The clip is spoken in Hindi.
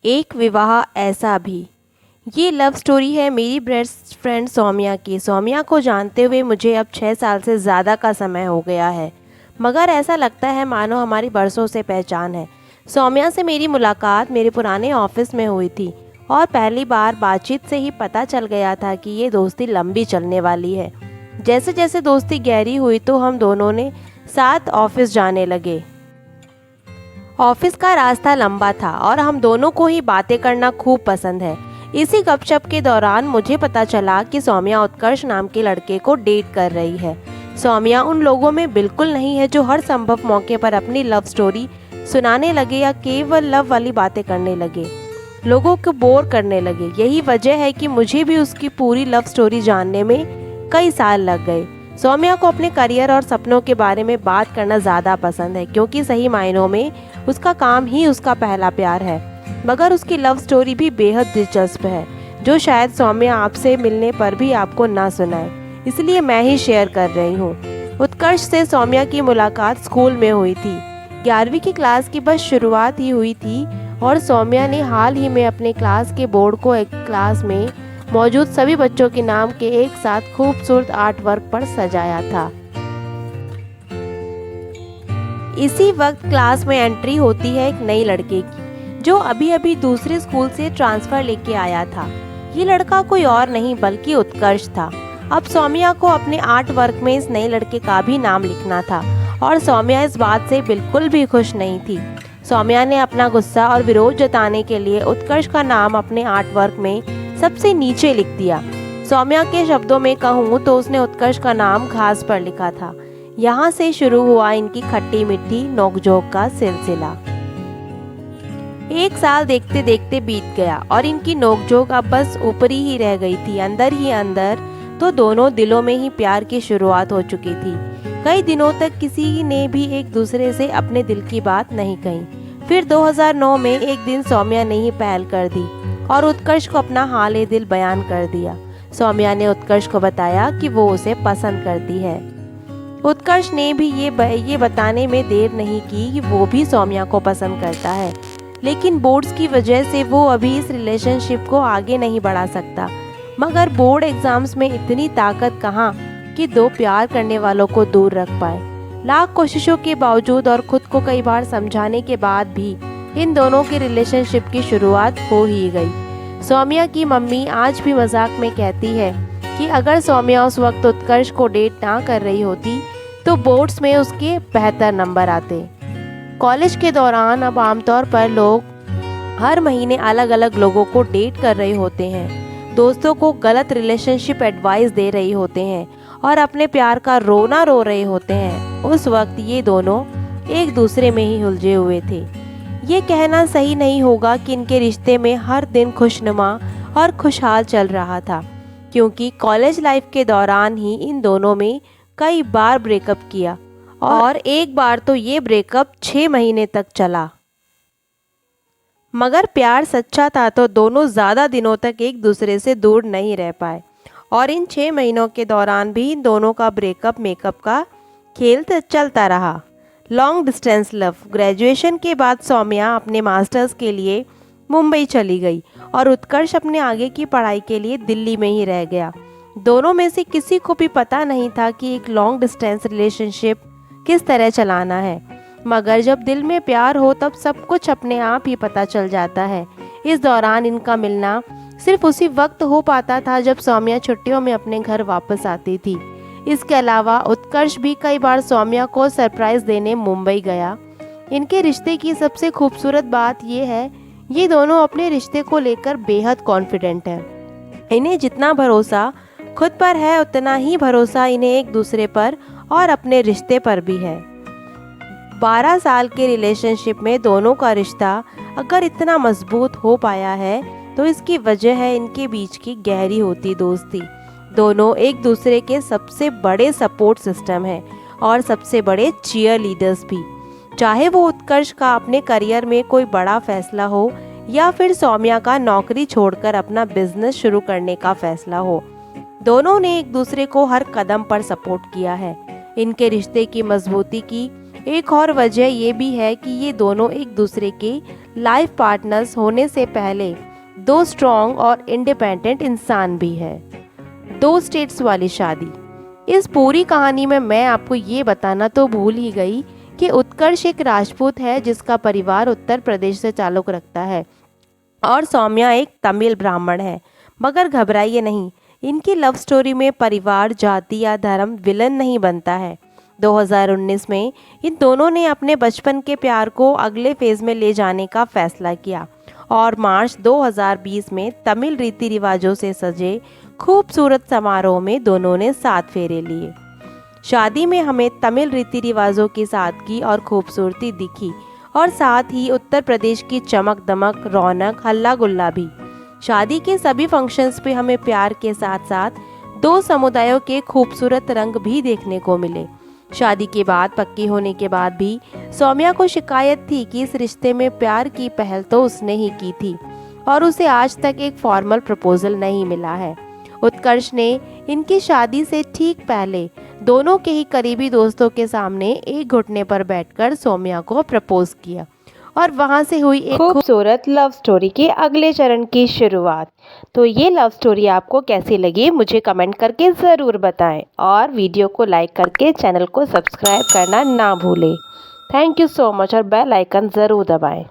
एक विवाह ऐसा भी। ये लव स्टोरी है मेरी बेस्ट फ्रेंड सौम्या की। सौम्या को जानते हुए मुझे अब 6 साल से ज़्यादा का समय हो गया है, मगर ऐसा लगता है मानो हमारी बरसों से पहचान है। सौम्या से मेरी मुलाकात मेरे पुराने ऑफिस में हुई थी और पहली बार बातचीत से ही पता चल गया था कि ये दोस्ती लंबी चलने वाली है। जैसे जैसे दोस्ती गहरी हुई तो हम दोनों ने साथ ऑफिस जाने लगे। ऑफिस का रास्ता लंबा था और हम दोनों को ही बातें करना खूब पसंद है। इसी गपशप के दौरान मुझे पता चला कि सौम्या उत्कर्ष नाम के लड़के को डेट कर रही है। सौम्या उन लोगों में बिल्कुल नहीं है जो हर संभव मौके पर अपनी लव स्टोरी सुनाने लगे या केवल लव वाली बातें करने लगे, लोगों को बोर करने लगे। यही वजह है कि मुझे भी उसकी पूरी लव स्टोरी जानने में कई साल लग गए। सौम्या को अपने करियर और सपनों के बारे में बात करना ज़्यादा पसंद है, क्योंकि सही मायनों में उसका काम ही उसका पहला प्यार है। मगर उसकी लव स्टोरी भी बेहद दिलचस्प है, जो शायद सौम्या आपसे मिलने पर भी आपको ना सुनाए, इसलिए मैं ही शेयर कर रही हूँ। उत्कर्ष से सौम्या की मुलाकात स्कूल में हुई थी। 11वीं की क्लास की बस शुरुआत ही हुई थी और सौम्या ने हाल ही में अपने क्लास के बोर्ड को एक क्लास में मौजूद सभी बच्चों के नाम के एक साथ खूबसूरत आर्ट वर्क पर सजाया था। इसी वक्त क्लास में एंट्री होती है एक नई लड़के की, जो अभी अभी दूसरे स्कूल से ट्रांसफर लेके आया था। ये लड़का कोई और नहीं बल्कि उत्कर्ष था। अब सौम्या को अपने आर्ट वर्क में इस नए लड़के का भी नाम लिखना था और सौम्या इस बात से बिल्कुल भी खुश नहीं थी। सौम्या ने अपना गुस्सा और विरोध जताने के लिए उत्कर्ष का नाम अपने आर्ट वर्क में सबसे नीचे लिख दिया। सौम्या के शब्दों में कहूँ तो उसने उत्कर्ष का नाम घास पर लिखा था। यहाँ से शुरू हुआ इनकी खट्टी मिट्टी नोकझोंक का सिलसिला। एक साल देखते देखते बीत गया और इनकी नोकझोंक अब बस ऊपरी ही रह गई थी। अंदर ही अंदर तो दोनों दिलों में ही प्यार की शुरुआत हो चुकी थी। कई दिनों तक किसी ने भी एक दूसरे से अपने दिल की बात नहीं कही। फिर 2009 में एक दिन सौम्या ने ही पहल कर दी और उत्कर्ष को अपना हाल दिल बयान कर दिया। सौम्या ने उत्कर्ष को बताया कि वो उसे पसंद करती है। उत्कर्ष ने भी ये बताने में देर नहीं की कि वो भी सौम्या को पसंद करता है, लेकिन बोर्ड्स की वजह से वो अभी इस रिलेशनशिप को आगे नहीं बढ़ा सकता। मगर बोर्ड एग्जाम्स में इतनी ताकत कहाँ कि दो प्यार करने वालों को दूर रख पाए। लाख कोशिशों के बावजूद और खुद को कई बार समझाने के बाद भी इन दोनों के रिलेशनशिप की शुरुआत हो ही गई। सौम्या की मम्मी आज भी मजाक में कहती है कि अगर सौम्या उस वक्त उत्कर्ष को डेट ना कर रही होती तो बोर्ड्स में उसके बेहतर नंबर आते। कॉलेज के दौरान अब आमतौर पर लोग हर महीने अलग अलग लोगों को डेट कर रहे होते हैं, दोस्तों को गलत रिलेशनशिप एडवाइस दे रही होते हैं और अपने प्यार का रोना रो रहे होते हैं। उस वक्त ये दोनों एक दूसरे में ही उलझे हुए थे। ये कहना सही नहीं होगा कि इनके रिश्ते में हर दिन खुशनुमा और खुशहाल चल रहा था, क्योंकि कॉलेज लाइफ के दौरान ही इन दोनों में कई बार ब्रेकअप किया और एक बार तो ये ब्रेकअप 6 महीने तक चला। मगर प्यार सच्चा था तो दोनों ज़्यादा दिनों तक एक दूसरे से दूर नहीं रह पाए और इन 6 महीनों के दौरान भी इन दोनों का ब्रेकअप मेकअप का खेल चलता रहा। Long distance love. ग्रेजुएशन के बाद सौम्या अपने मास्टर्स के लिए मुंबई चली गई और उत्कर्ष अपने आगे की पढ़ाई के लिए दिल्ली में ही रह गया। दोनों में से किसी को भी पता नहीं था कि एक लॉन्ग डिस्टेंस रिलेशनशिप किस तरह चलाना है, मगर जब दिल में प्यार हो तब सब कुछ अपने आप ही पता चल जाता है। इस दौरान इनका मिलना सिर्फ उसी वक्त हो पाता था जब सौम्या छुट्टियों में अपने घर वापस आती थी। इसके अलावा उत्कर्ष भी कई बार सौम्या को सरप्राइज देने मुंबई गया। इनके रिश्ते की सबसे खूबसूरत बात यह है, ये दोनों अपने रिश्ते को लेकर बेहद कॉन्फिडेंट हैं। इन्हें जितना भरोसा खुद पर है उतना ही भरोसा इन्हें एक दूसरे पर और अपने रिश्ते पर भी है। 12 साल के रिलेशनशिप में दोनों का रिश्ता अगर इतना मजबूत हो पाया है तो इसकी वजह है इनके बीच की गहरी होती दोस्ती। दोनों एक दूसरे के सबसे बड़े सपोर्ट सिस्टम हैं और सबसे बड़े चीयर लीडर्स भी। चाहे वो उत्कर्ष का अपने करियर में कोई बड़ा फैसला हो या फिर सौम्या का नौकरी छोड़कर अपना बिजनेस शुरू करने का फैसला हो, दोनों ने एक दूसरे को हर कदम पर सपोर्ट किया है। इनके रिश्ते की मजबूती की एक और वजह ये भी है कि ये दोनों एक दूसरे के लाइफ पार्टनर्स होने से पहले दो स्ट्रॉन्ग और इंडिपेंडेंट इंसान भी है। दो स्टेट्स वाली शादी। इस पूरी कहानी में मैं आपको ये बताना तो भूल ही गई कि उत्कर्ष एक राजपूत है जिसका परिवार उत्तर प्रदेश से ताल्लुक़ रखता है और सौम्या एक तमिल ब्राह्मण है। मगर घबराइए नहीं, इनकी लव स्टोरी में परिवार, जाति या धर्म विलन नहीं बनता है। 2019 में इन दोनों ने अपने बचपन के प्यार को अगले फेज़ में ले जाने का फैसला किया और मार्च 2020 में तमिल रीति रिवाजों से सजे खूबसूरत समारोह में दोनों ने 7 फेरे लिए। शादी में हमें तमिल रीति रिवाजों की सादगी और खूबसूरती दिखी और साथ ही उत्तर प्रदेश की चमक दमक, रौनक, हल्ला गुल्ला भी। शादी के सभी फंक्शंस पे हमें प्यार के साथ साथ दो समुदायों के खूबसूरत रंग भी देखने को मिले। शादी के बाद पक्की होने के बाद भी सौम्या को शिकायत थी कि इस रिश्ते में प्यार की पहल तो उसने ही की थी और उसे आज तक एक फॉर्मल प्रपोजल नहीं मिला है। उत्कर्ष ने इनकी शादी से ठीक पहले दोनों के ही करीबी दोस्तों के सामने एक घुटने पर बैठकर सौम्या को प्रपोज किया और वहां से हुई एक खूबसूरत लव स्टोरी के अगले चरण की शुरुआत। तो ये लव स्टोरी आपको कैसी लगी मुझे कमेंट करके ज़रूर बताएं और वीडियो को लाइक करके चैनल को सब्सक्राइब करना ना भूलें। थैंक यू सो मच और बेल आइकन ज़रूर दबाएं।